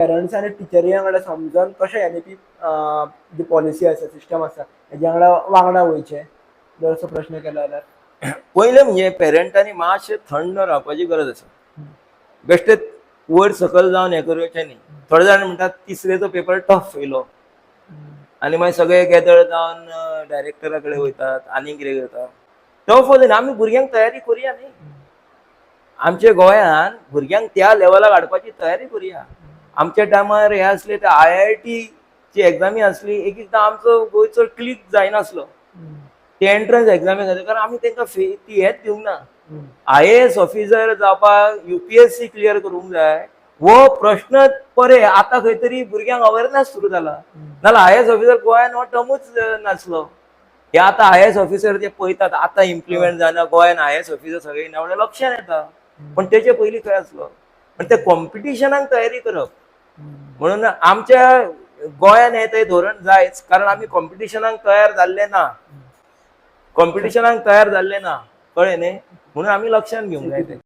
Parents आणि टिचरी वांगडा समजून कशें एनईपी जी पॉलिसी आसा सिस्टम आसा हेज्या वांगडा वयचें जर असो प्रश्न केलो जाल्यार पयलें म्हणजे पेरंटांनी मातशें थंड रावपाची गरज आसा. बेश्टे वयर सकयल जावन हें करचें न्ही. थोडे जाण म्हणटात तिसरेचो पेपर टफ येयलो आनी मागीर सगळे गेदळ जावन डायरेक्टरा कडेन वयतात आनी कितें करतात. टफ वचना, आमी भुरग्यांक तयारी करुया न्ही. आमच्या गोंयांत भुरग्यांक त्या लेवलाक हाडपाची तयारी करुया. आमच्या टायमार हे आसले ते IIT ची एग्जामी आसली, एक एकदां आमचो गोंयचो क्लिक जायनासलो ते एंट्रन्स एग्जामी खातीर, कारण आमी तांकां ती हेच दिवंक ना. IAS ऑफिसर जावपाक UPSC क्लियर करूंक जाय हो प्रश्न परे आतां खंय तरी भुरग्यांक अवेरनेस सुरू जाला. नाल्यार IAS ऑफिसर गोंयांत हो टर्मूच नासलो. हे आतां IAS ऑफिसर जे पळयतात आतां इम्प्लिमेंट जाना गोंयांत IAS ऑफिसर सगळे नवडे लक्षांत येता. पण तेचे पयलीं खंय आसलो. पण ते कॉम्पिटिशनाक तयारी करप म्हणून आमच्या गोंयांत हे ते धोरण जायच, कारण आमी कॉम्पिटिशनाक तयार जाल्ले ना. कॉम्पिटिशनाक तयार जाल्ले ना, कळ्ळें न्ही. म्हणून आमी लक्षांत घेवंक जाय ते.